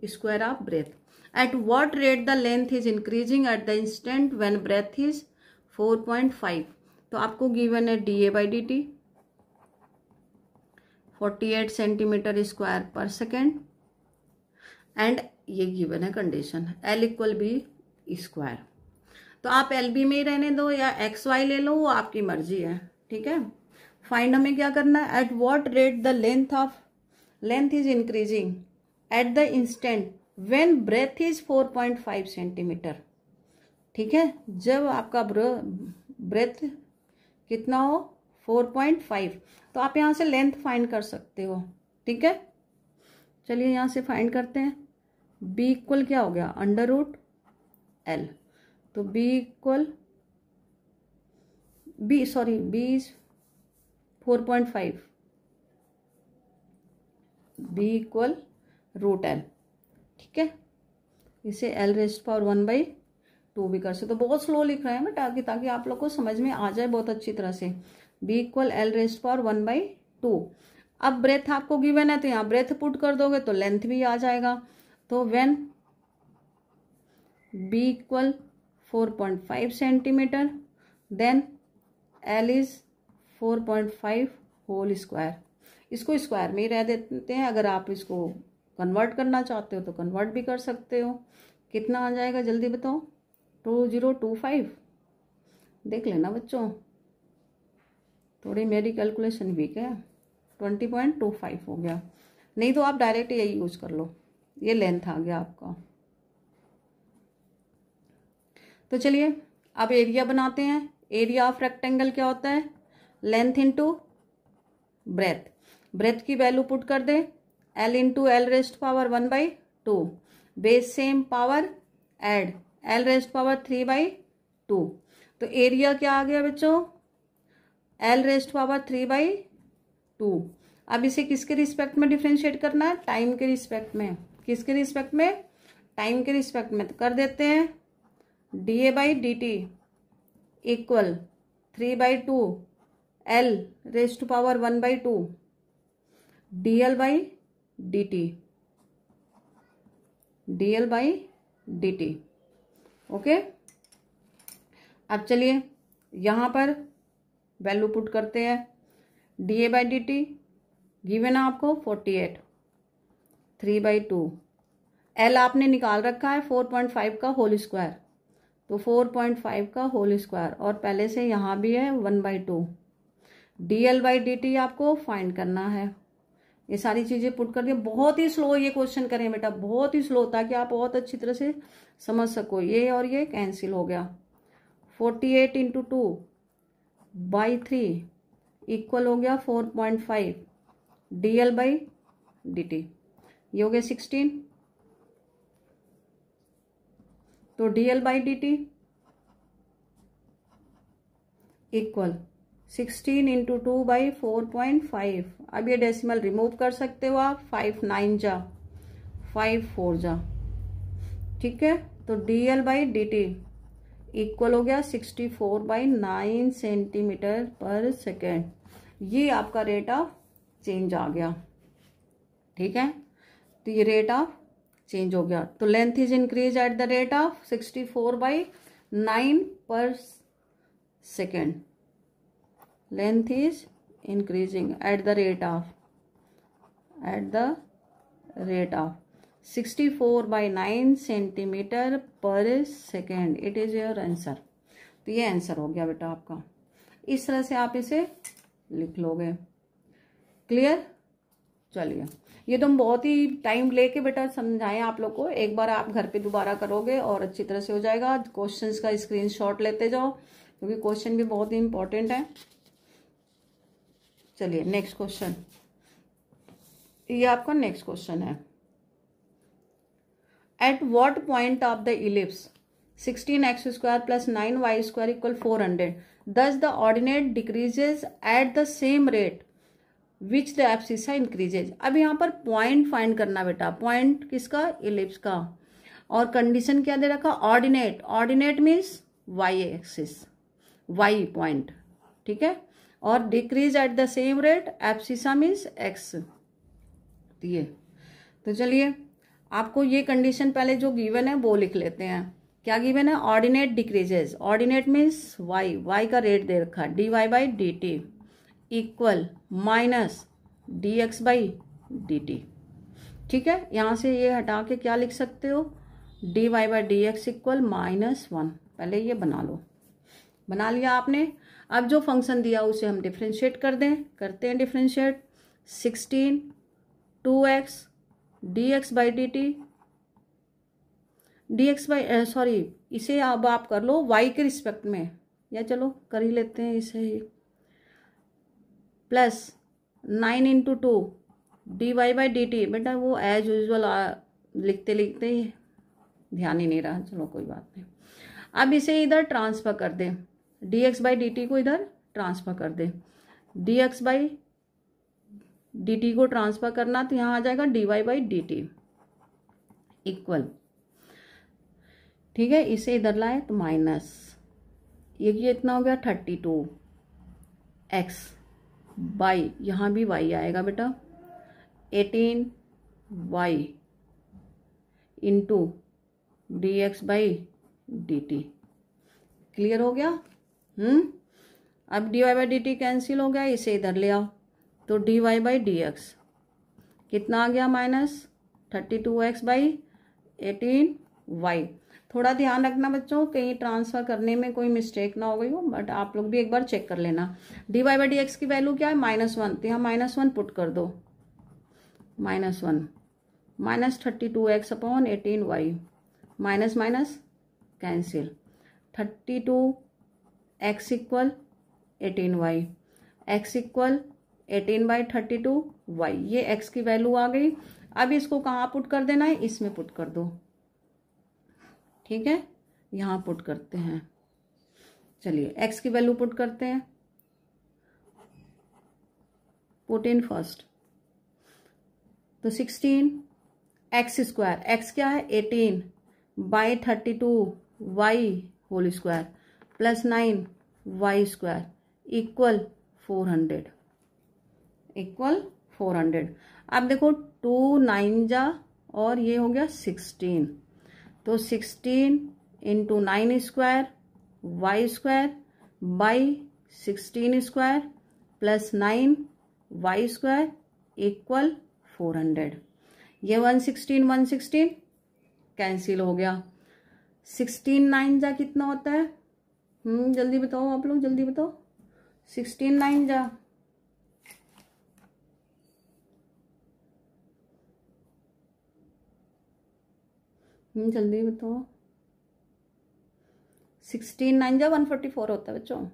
square of breadth. At what rate the length is increasing at the instant when breadth is 4.5। तो आपको गिवन है D A by D T 48 centimetre square per second, and ये गिवन है condition L equal B square. तो आप एल बी में ही रहने दो या एक्स वाई ले लो, वो आपकी मर्जी है, ठीक है। फाइंड हमें क्या करना है, at what rate the length is increasing at the instant when breadth is 4.5 centimetre, ठीक है। जब आपका ब्रेथ कितना हो 4.5, तो आप यहाँ से लेंथ फाइंड कर सकते हो, ठीक है। चलिए यहाँ से फाइंड करते हैं। बी इक्वल क्या हो गया, अंडर रूट एल, तो B equal B is 4.5, B equal root L, ठीक है। इसे एल रेस्ट पावर 1/2 भी कर सकते। तो बहुत स्लो लिख रहे हैं बेटा ताकि आप लोग को समझ में आ जाए बहुत अच्छी तरह से। B equal L raised power 1/2। अब ब्रेथ आपको गिवन है तो यहाँ ब्रेथ पुट कर दोगे तो लेंथ भी आ जाएगा। तो when B equal 4.5 centimetre then L is 4.5 whole square. इसको स्क्वायर में ही रह देते हैं, अगर आप इसको कन्वर्ट करना चाहते हो तो कन्वर्ट भी कर सकते हो। कितना आ जाएगा जल्दी बताओ, 2025। देख लेना बच्चों, थोड़ी मेरी कैलकुलेशन वीक है। 20.25 हो गया, नहीं तो आप डायरेक्ट यही यूज कर लो, ये लेंथ आ गया आपका। तो चलिए अब एरिया बनाते हैं। एरिया ऑफ रेक्टेंगल क्या होता है, लेंथ इंटू ब्रेथ। ब्रेथ की वैल्यू पुट कर दे, l into l raised power 1/2, base same power add l raised power 3/2। तो एरिया क्या आ गया बच्चों, एल रेस्ट पावर 3/2। अब इसे किसके रिस्पेक्ट में डिफ्रेंशिएट करना है, टाइम के रिस्पेक्ट में। किसके रिस्पेक्ट में, टाइम के रिस्पेक्ट में। तो कर देते हैं dA/dt equal 3/2 L raised power 1/2 dL/dt। Okay, अब चलिए यहां पर वैल्यू पुट करते हैं। dA/dt गिवन है आपको 48, 3/2 एल आपने निकाल रखा है 4.5 का होल स्क्वायर, तो 4.5 का होल स्क्वायर, और पहले से यहाँ भी है 1/2। dL/dt आपको फाइंड करना है। ये सारी चीजें पुट कर दिए। बहुत ही स्लो ये क्वेश्चन करें बेटा, बहुत ही स्लो, ताकि आप बहुत अच्छी तरह से समझ सको। ये और ये कैंसिल हो गया। 48 इंटू 2/3 इक्वल हो गया 4.5 dL/dt। ये हो गया 16। तो dL/dt इक्वल 16 इंटू 2/4.5। अब ये डेसिमल रिमूव कर सकते हो आप, 5 9 जा 5 4 जा, ठीक है। तो dL/dt इक्वल हो गया 64/9 सेंटीमीटर पर सेकेंड। ये आपका रेट ऑफ चेंज आ गया, ठीक है। तो ये रेट ऑफ चेंज हो गया। तो length is increase at the rate of 64/9 per second. Length is increasing at the rate of 64/9 centimetre per second. It is your answer. तो ये आंसर हो गया बेटा आपका। इस तरह से आप इसे लिख लोगे। क्लियर। चलिए, ये तो हम बहुत ही टाइम लेके बेटा समझाएं आप लोग को। एक बार आप घर पे दोबारा करोगे और अच्छी तरह से हो जाएगा। क्वेश्चंस का स्क्रीनशॉट लेते जाओ, क्योंकि क्वेश्चन भी बहुत ही इंपॉर्टेंट है। चलिए नेक्स्ट क्वेश्चन, ये आपका नेक्स्ट क्वेश्चन है। At what point of the ellipse 16x² + 9y² = 400 thus the ordinate decreases at the same rate which the abscissa increases। अब यहाँ पर पॉइंट फाइंड करना बेटा। पॉइंट किसका, इलिप्स का। और कंडीशन क्या दे रखा, ordinate. Ordinate means Y axis, Y point, ठीक है। और decrease at the same rate, abscissa means X. तो चलिए आपको ये कंडीशन पहले जो गिवन है वो लिख लेते हैं। क्या गिवन है, ordinate decreases. Ordinate means Y, Y का रेट दे रखा है dy/dt इक्वल माइनस dx/dt, ठीक है। यहां से ये हटा के क्या लिख सकते हो, dy/dx इक्वल -1। पहले ये बना लो। बना लिया आपने। अब जो फंक्शन दिया उसे हम डिफ्रेंशिएट कर दें, करते हैं differentiate. 16 2x dx by dt sorry इसे अब आप कर लो y के रिस्पेक्ट में, या चलो कर ही लेते हैं इसे ही। Plus 9 into 2 dy by dt। बेटा वो एज यूजल लिखते लिखते ही ध्यान ही नहीं रहा, चलो कोई बात नहीं। अब इसे इधर ट्रांसफर कर दें, dx बाई dt को इधर ट्रांसफर कर दें। dx बाई dt को ट्रांसफर करना तो यहाँ आ जाएगा dy बाई dt इक्वल, ठीक है। इसे इधर लाए तो माइनस ये इतना हो गया 32x बाई, यहाँ भी y आएगा बेटा 18y into dx by dt। Clear हो गया? अब dy बाई dt कैंसिल हो गया, इसे इधर ले आओ तो dy बाई dx कितना आ गया माइनस 32x बाई 18y। थोड़ा ध्यान रखना बच्चों, कहीं ट्रांसफर करने में कोई मिस्टेक ना हो गई हो, बट आप लोग भी एक बार चेक कर लेना। dy बाई dx की वैल्यू क्या है? -1, तो यहाँ -1 पुट कर दो। -1 minus 32x upon 18y, minus minus cancel, 32x equal 18y, x equal 18 by 32y। ये x की वैल्यू आ गई। अब इसको कहाँ पुट कर देना है? इसमें पुट कर दो, ठीक है। यहाँ पुट करते हैं, चलिए x की वैल्यू पुट करते हैं। पुट इन फर्स्ट, तो 16 एक्स स्क्वायर, एक्स क्या है 18 by 32y whole square plus 9y square equal 400, equal 400। अब देखो 2 9 जा और ये हो गया 16, तो 16 into 9 square y square by 16 square plus 9y square equal 400। ये 116 116 कैंसिल हो गया। 16 9 जा कितना होता है? जल्दी बताओ आप लोग, जल्दी बताओ। 16 9 जा जल्दी बताओ। 16 9 जा 144 होता है बच्चों।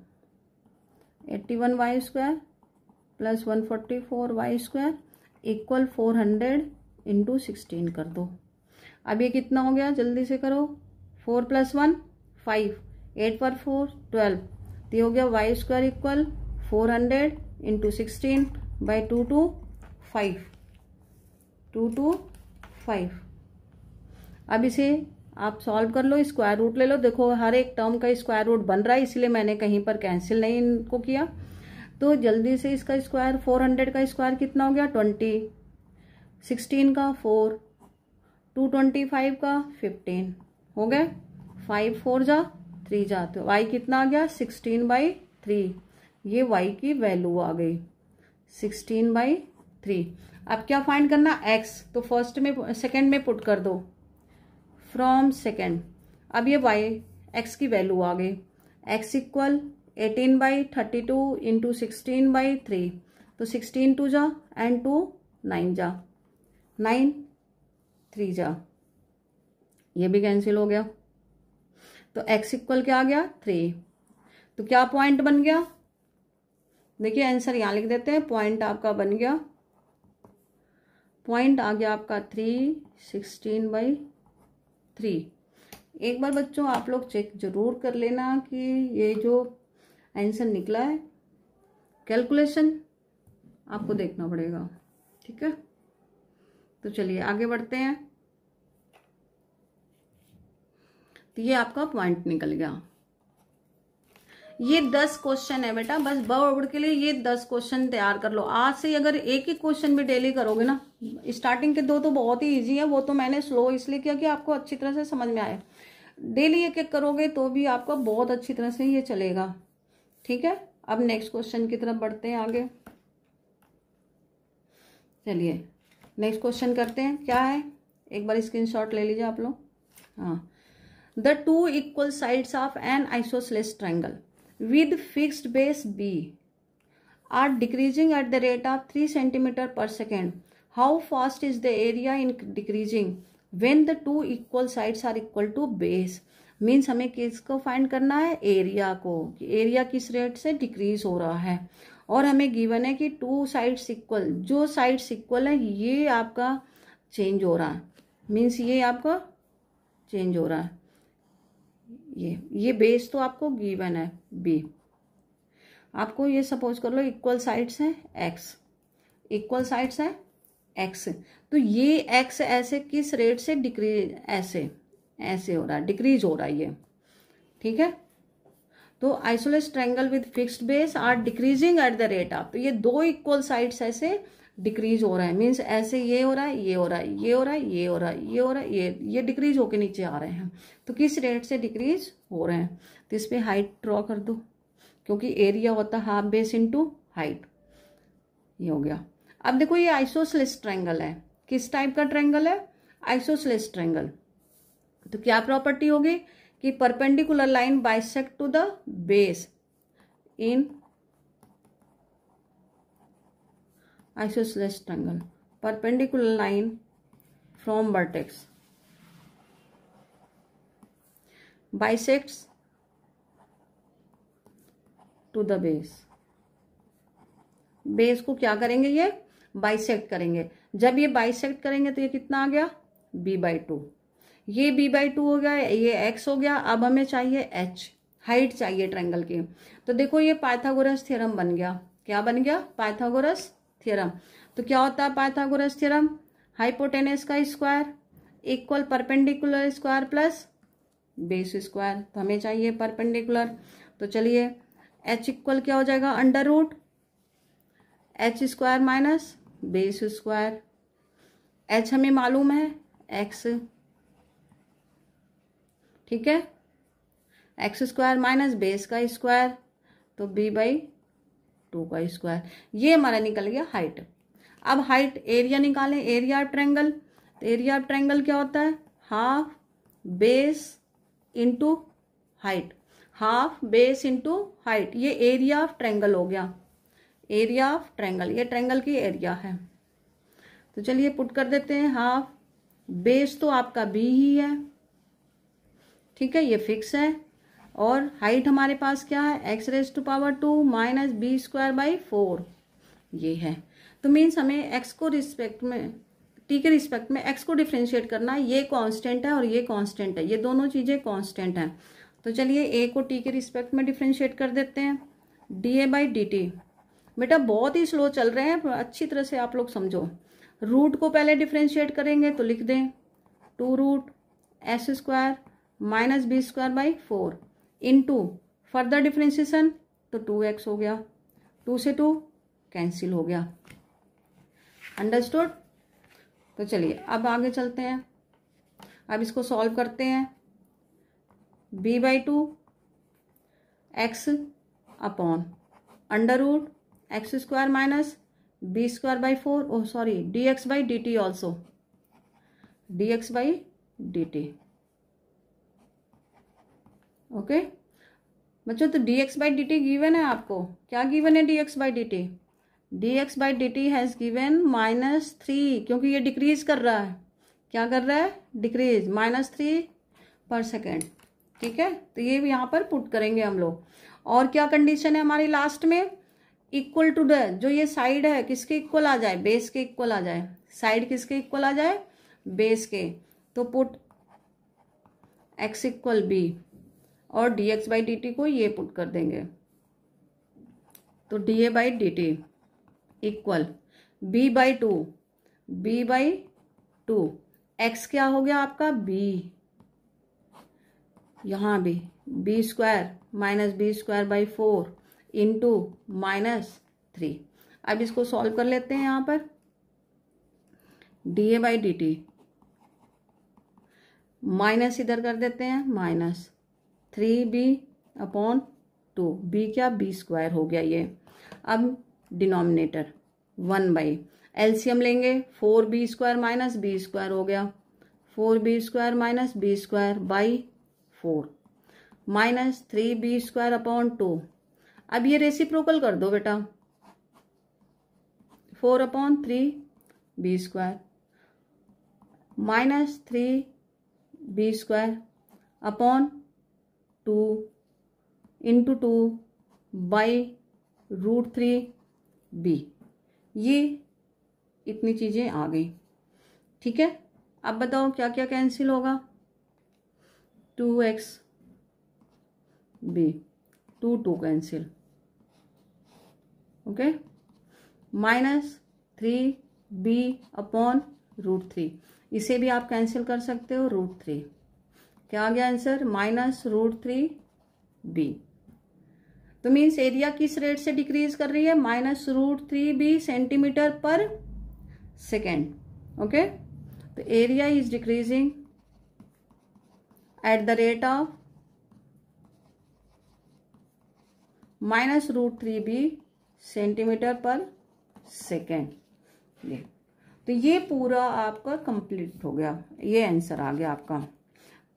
81y square plus 144y square equal 400 into 16 कर दो। अब ये कितना हो गया? जल्दी से करो। 4 + 1 5, 8 × 4 12, तो ये हो गया y square equal 400 into 16 by 2 to 5, 2 to 5। अब इसे आप सॉल्व कर लो, स्क्वायर रूट ले लो। देखो हर एक टर्म का स्क्वायर रूट बन रहा है, इसलिए मैंने कहीं पर कैंसिल नहीं इनको किया। तो जल्दी से इसका स्क्वायर, 400 का स्क्वायर कितना हो गया 20, 16 का 4, 225 का 15 हो गए। 5 4 जा 3 जा, तो y कितना आ गया 16/3। ये y की वैल्यू आ गई 16/3। अब क्या फाइंड करना? x, तो फर्स्ट में सेकंड में पुट कर दो फ्रॉम सेकंड। अब ये y x की वैल्यू आ गई, x इक्वल 18/32 इंटू 16/3, तो 16 2 जा एंड 2 9 जा, 9 3 जा, ये भी कैंसिल हो गया। तो x इक्वल क्या आ गया 3। तो क्या पॉइंट बन गया? देखिए आंसर यहाँ लिख देते हैं। पॉइंट आपका बन गया, पॉइंट आ गया आपका 3 16/3। एक बार बच्चों आप लोग चेक जरूर कर लेना कि ये जो आंसर निकला है, कैलकुलेशन आपको देखना पड़ेगा, ठीक है। तो चलिए आगे बढ़ते हैं। तो ये आपका पॉइंट निकल गया। ये 10 क्वेश्चन है बेटा, बस बोर्ड के लिए ये 10 क्वेश्चन तैयार कर लो आज से। अगर एक ही क्वेश्चन भी डेली करोगे ना, स्टार्टिंग के 2 तो बहुत ही इजी है, वो तो मैंने स्लो इसलिए किया कि आपको अच्छी तरह से समझ में आए। डेली एक एक करोगे तो भी आपका बहुत अच्छी तरह से ये चलेगा, ठीक है। अब नेक्स्ट क्वेश्चन की तरफ बढ़ते हैं आगे। चलिए नेक्स्ट क्वेश्चन करते हैं। क्या है, एक बार स्क्रीनशॉट ले लीजिए आप लोग। हाँ, the two equal sides of an isosceles triangle with fixed base b are decreasing at the rate of 3 centimetre per second. How fast is the area in decreasing when the two equal sides are equal to base. Means हमें किसको फाइंड करना है, एरिया को. एरिया किस रेट से डिक्रीज हो रहा है. और हमें गिवन है कि टू साइड्स इक्वल, जो साइड्स इक्वल है ये आपका चेंज हो रहा है. मीन्स ये आपका चेंज हो रहा है. ये बेस तो आपको गिवन है बी. आपको ये सपोज कर लो इक्वल साइड्स है एक्स, इक्वल साइड्स है एक्स. तो ये एक्स ऐसे किस रेट से डिक्रीज, ऐसे हो रहा है, डिक्रीज हो रहा है ये. ठीक है. तो isosceles triangle with fixed base are decreasing at the rate of. तो ये दो इक्वल साइड्स ऐसे डिक्रीज हो रहा है. मीन्स ऐसे ये हो रहा है, ये हो रहा है, ये हो रहा है, ये हो रहा है, ये हो रहा है, ये डिक्रीज होके नीचे आ रहे हैं. तो किस रेट से डिक्रीज हो रहे हैं. तो इस पे हाइट ड्रॉ कर दो, क्योंकि एरिया होता है हाफ बेस इंटू हाइट. ये हो गया. अब देखो ये आइसोसेलेस ट्रायंगल है. किस टाइप का ट्रायंगल है, आइसोसेलेस ट्रायंगल. तो क्या प्रॉपर्टी होगी कि perpendicular line bisect to the base in isosceles triangle. Perpendicular line from vertex bisects to the base. Base को क्या करेंगे, ये बाइसेक्ट करेंगे. जब ये बाइसेक्ट करेंगे तो ये कितना आ गया, b/2. ये b/2 हो गया, ये x हो गया. अब हमें चाहिए h, हाइट चाहिए ट्रायंगल की. तो देखो ये पाइथागोरस थ्योरम बन गया. क्या बन गया, पाइथागोरस थ्योरम. तो क्या होता है पाइथागोरस थ्योरम, हाइपोटेनस का square equal perpendicular square plus base square. तो हमें चाहिए परपेंडिकुलर. तो चलिए h इक्वल क्या हो जाएगा, under root h square minus base square. h हमें मालूम है x. ठीक है. x स्क्वायर माइनस बेस का स्क्वायर, तो b/2 का स्क्वायर. ये हमारा निकल गया हाइट. अब हाइट, एरिया निकालें, एरिया ऑफ ट्रायंगल. तो एरिया ऑफ ट्रायंगल क्या होता है, half base into height. Half base into height, ये एरिया ऑफ ट्रायंगल हो गया. एरिया ऑफ ट्रायंगल, ये ट्रायंगल की एरिया है. तो चलिए पुट कर देते हैं. हाफ बेस तो आपका b ही है. ठीक है, ये फिक्स है. और हाइट हमारे पास क्या है, x⁻² माइनस b²/4 ये है. तो मीन्स हमें x को रिस्पेक्ट में, t के रिस्पेक्ट में x को डिफ्रेंशिएट करना है. ये कांस्टेंट है और ये कांस्टेंट है, ये दोनों चीजें कांस्टेंट हैं. तो चलिए a को t के रिस्पेक्ट में डिफ्रेंशिएट कर देते हैं. dA/dt. बेटा बहुत ही स्लो चल रहे हैं, अच्छी तरह से आप लोग समझो. रूट को पहले डिफ्रेंशिएट करेंगे तो लिख दें 2√s² minus b²/4 into further differentiation तो 2x हो गया. 2 से 2 कैंसिल हो गया. अंडरस्टूड. तो चलिए अब आगे चलते हैं. अब इसको सॉल्व करते हैं. b/2 x upon under root x² minus b²/4, oh sorry, dx/dt also, dx/dt. Okay बच्चों, तो dx/dt गिवन है आपको. क्या गिवन है dx/dt, dx/dt हैज गिवन -3, क्योंकि ये डिक्रीज कर रहा है. क्या कर रहा है, डिक्रीज, -3 पर सेकेंड. ठीक है. तो ये भी यहाँ पर पुट करेंगे हम लोग. और क्या कंडीशन है हमारी लास्ट में, इक्वल टू द, जो ये साइड है किसके इक्वल आ जाए, बेस के इक्वल आ जाए. साइड किसके इक्वल आ जाए, बेस के. तो पुट x इक्वल b और dx/dt को ये पुट कर देंगे. तो dA/dt इक्वल b/2 x क्या हो गया आपका b, यहाँ भी b² माइनस b²/4 इंटू -3. अब इसको सॉल्व कर लेते हैं. यहाँ पर dA/dt माइनस इधर कर देते हैं, -3b/2. b क्या, b² हो गया ये. अब डिनोमिनेटर 1/ एलसीएम लेंगे. 4b² माइनस b² हो गया. 4b² minus b² 4 minus 3b² upon 2। अब ये रेसिप्रोकल कर दो बेटा, 4/3b² minus 3b² upon 2 into 2 by √3b। ये इतनी चीजें आ गई, ठीक है। अब बताओ क्या क्या कैंसिल होगा, 2xb, 2 cancel, okay, minus 3b upon √3, इसे भी आप कैंसिल कर सकते हो, √3। क्या आ गया आंसर, माइनस √3b। तो मीन्स एरिया किस रेट से डिक्रीज कर रही है, minus √3b centimetre per second, okay. तो area is decreasing at the rate of minus √3b centimetre per second. ये तो ये पूरा आपका कंप्लीट हो गया, ये आंसर आ गया आपका।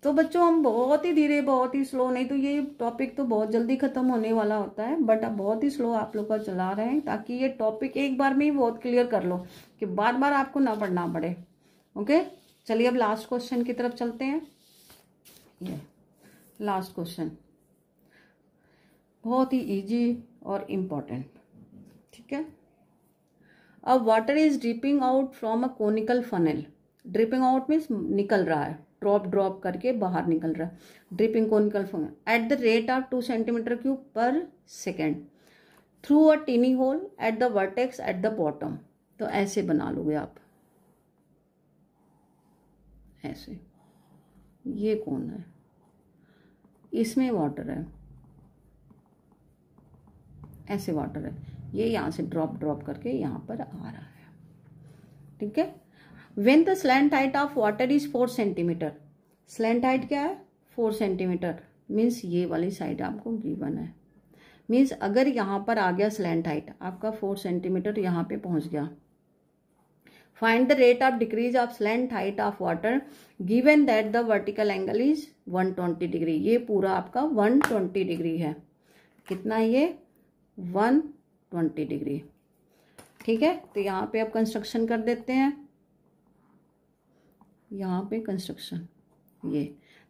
तो बच्चों हम बहुत ही धीरे, बहुत ही स्लो, नहीं तो ये टॉपिक तो बहुत जल्दी खत्म होने वाला होता है, बट अब बहुत ही स्लो आप लोग का चला रहे हैं ताकि ये टॉपिक एक बार में ही बहुत क्लियर कर लो कि बार बार आपको ना पढ़ना पड़े, ओके। चलिए अब लास्ट क्वेश्चन की तरफ चलते हैं। ये लास्ट क्वेश्चन बहुत ही इजी और इम्पोर्टेंट, ठीक है। अब water is dripping out from a conical funnel. Dripping out means निकल रहा है, ड्रॉप करके बाहर निकल रहा है, dripping conical funnel at the rate of 2 centimetre cube per second through a tiny hole at the vertex at the bottom. तो ऐसे बना लोगे आप, ऐसे। ये कौन है, इसमें वाटर है, ऐसे वाटर है, ये यहां से ड्रॉप करके यहां पर आ रहा है, ठीक है। When the slant height of water is 4 centimetre, slant height क्या है, 4 सेंटीमीटर, मीन्स ये वाली साइड आपको गिवन है। मीन्स अगर यहाँ पर आ गया स्लैंट हाइट आपका 4 सेंटीमीटर यहाँ पे पहुंच गया, find the rate of decrease of slant height of water given that the vertical angle is 120 degree. ये पूरा आपका 120 डिग्री है, कितना ये 120 डिग्री, ठीक है। तो यहाँ पे अब कंस्ट्रक्शन कर देते हैं, यहाँ पे कंस्ट्रक्शन, ये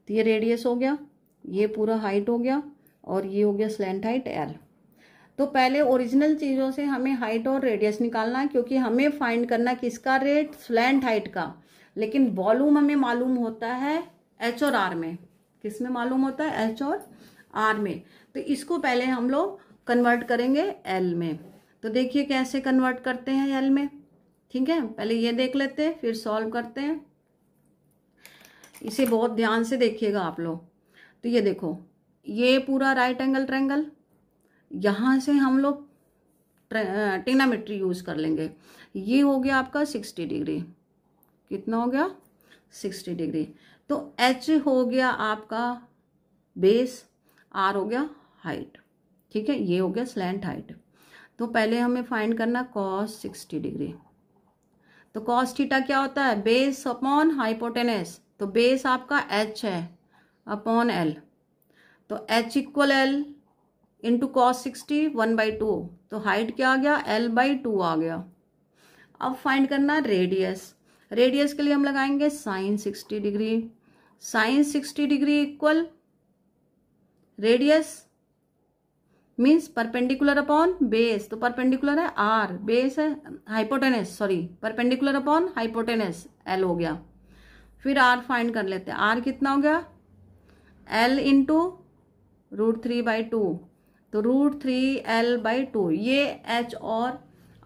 तो ये रेडियस हो गया, ये पूरा हाइट हो गया, और ये हो गया स्लैंट हाइट L। तो पहले ओरिजिनल चीज़ों से हमें हाइट और रेडियस निकालना है, क्योंकि हमें फाइंड करना किसका रेट, स्लैंट हाइट का। लेकिन वॉल्यूम हमें मालूम होता है H और R में। किस में मालूम होता है, H और R में। तो इसको पहले हम लोग कन्वर्ट करेंगे L में। तो देखिए कैसे कन्वर्ट करते हैं L में, ठीक है। पहले ये देख लेते हैं, फिर सॉल्व करते हैं। इसे बहुत ध्यान से देखिएगा आप लोग। तो ये देखो, ये पूरा राइट एंगल ट्रायंगल, यहाँ से हम लोग ट्रिग्नोमेट्री यूज कर लेंगे। ये हो गया आपका 60 डिग्री, कितना हो गया 60 डिग्री। तो H हो गया आपका बेस, R हो गया हाइट, ठीक है। ये हो गया स्लैंट हाइट। तो पहले हमें फाइंड करना cos 60 डिग्री। तो cos थीटा क्या होता है, बेस अपॉन हाइपोटेनस। तो बेस आपका H है अपॉन L, तो H equal L into cos 60 1/2। तो हाइट क्या आ गया, L/2 आ गया। अब फाइंड करना रेडियस। रेडियस के लिए हम लगाएंगे sin 60 degree. sin 60 degree equal radius means perpendicular upon base. तो परपेंडिकुलर है R, बेस है hypotenuse, sorry perpendicular upon hypotenuse L हो गया। फिर R फाइंड कर लेते हैं। R कितना हो गया, L इंटू √3/2। तो √3L/2। ये H और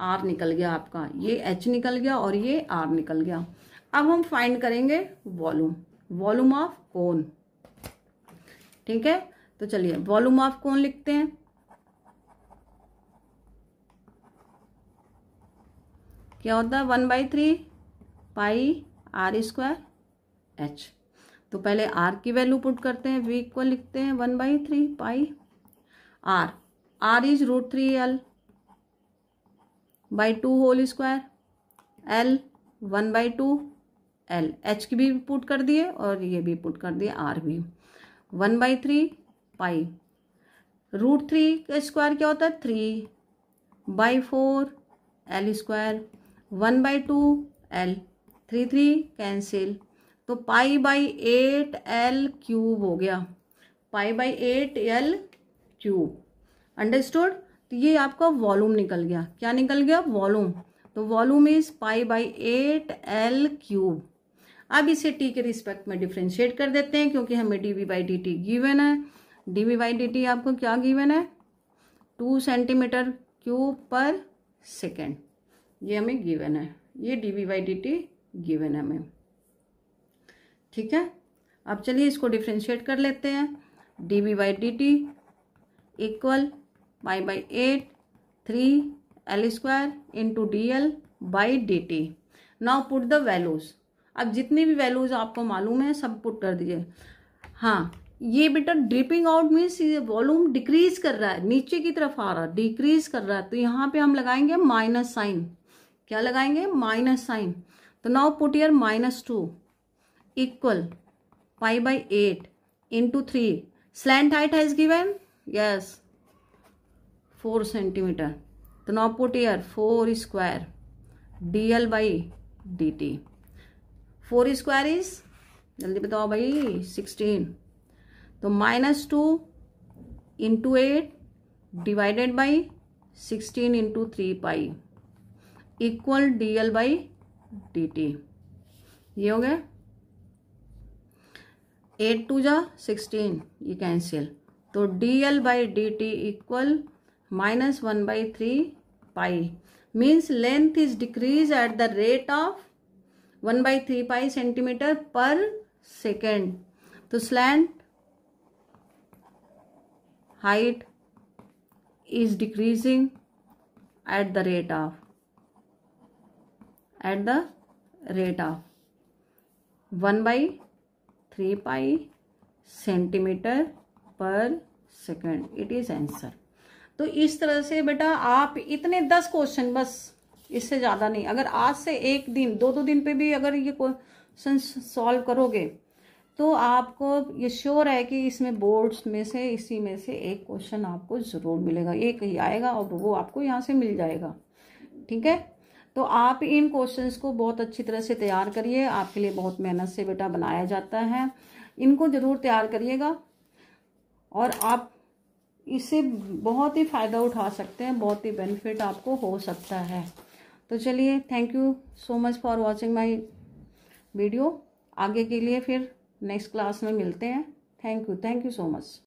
R निकल गया आपका, ये H निकल गया और ये R निकल गया। अब हम फाइंड करेंगे वॉल्यूम, वॉल्यूम ऑफ कोन, ठीक है। तो चलिए वॉल्यूम ऑफ कोन लिखते हैं। क्या होता है 1/3 पाई R² H। तो पहले R की वैल्यू पुट करते हैं, V इक्वल लिखते हैं 1/3 pi R। R is √3L/2 whole square, L 1/2 L। H की भी पुट कर दिए और ये भी पुट कर दिए, R भी 1/3 पाई। √3 का स्क्वायर क्या होता है? 3/4 एल स्क्वायर। 1/2 एल, 3 कैंसिल, तो पाई/8 एल क्यूब हो गया, पाई/8 एल क्यूब। अंडरस्टूड? तो ये आपका वॉल्यूम निकल गया। क्या निकल गया? वॉल्यूम। तो वॉल्यूम इज पाई/8 एल क्यूब। अब इसे टी के रिस्पेक्ट में डिफ्रेंशिएट कर देते हैं, क्योंकि हमें dv/dt गिवन है। dv/dt आपको क्या गिवन है? 2 सेंटीमीटर क्यूब पर सेकेंड, ये हमें गिवन है। ये dv/dt गिवन है हमें। ठीक है, अब चलिए इसको डिफ्रेंशिएट कर लेते हैं। dv/dt इक्वल पाई/8 3 l square into dl/dt। Now put the values. अब जितनी भी वैल्यूज आपको मालूम है सब पुट कर दीजिए। हाँ, ये बेटा ड्रिपिंग आउट मीन्स ये वॉल्यूम डिक्रीज कर रहा है, नीचे की तरफ आ रहा है, डिक्रीज कर रहा है, तो यहाँ पे हम लगाएंगे माइनस साइन। क्या लगाएंगे? Minus sign. तो नाउ पुट ईयर -2 इक्वल पाई/8 into 3। Slant height has given, yes 4 centimetre. तो now put here 4 square dl/dt। 4 square is, जल्दी बताओ भाई, 16। तो -2 into 8 divided by 16 into 3 pi equal dl/dt। ये हो गया 8 2 जा 16, ये कैंसिल, तो dl/dt equal -1/3 pi. Means length is decrease at the rate of 1/3 pi centimetre per second. तो slant height is decreasing at the rate of 1/3 pi centimetre per second. It is answer. तो इस तरह से बेटा आप इतने 10 क्वेश्चन, बस इससे ज़्यादा नहीं, अगर आज से एक दिन 2 दिन पे भी अगर ये क्वेश्चन सॉल्व करोगे तो आपको ये श्योर है कि इसमें बोर्ड्स में से इसी में से एक क्वेश्चन आपको ज़रूर मिलेगा, एक ही आएगा और वो आपको यहाँ से मिल जाएगा। ठीक है, तो आप इन क्वेश्चंस को बहुत अच्छी तरह से तैयार करिए। आपके लिए बहुत मेहनत से बेटा बनाया जाता है, इनको ज़रूर तैयार करिएगा और आप इससे बहुत ही फ़ायदा उठा सकते हैं, बहुत ही बेनिफिट आपको हो सकता है। तो चलिए, thank you so much for watching my video. आगे के लिए फिर नेक्स्ट क्लास में मिलते हैं। Thank you so much.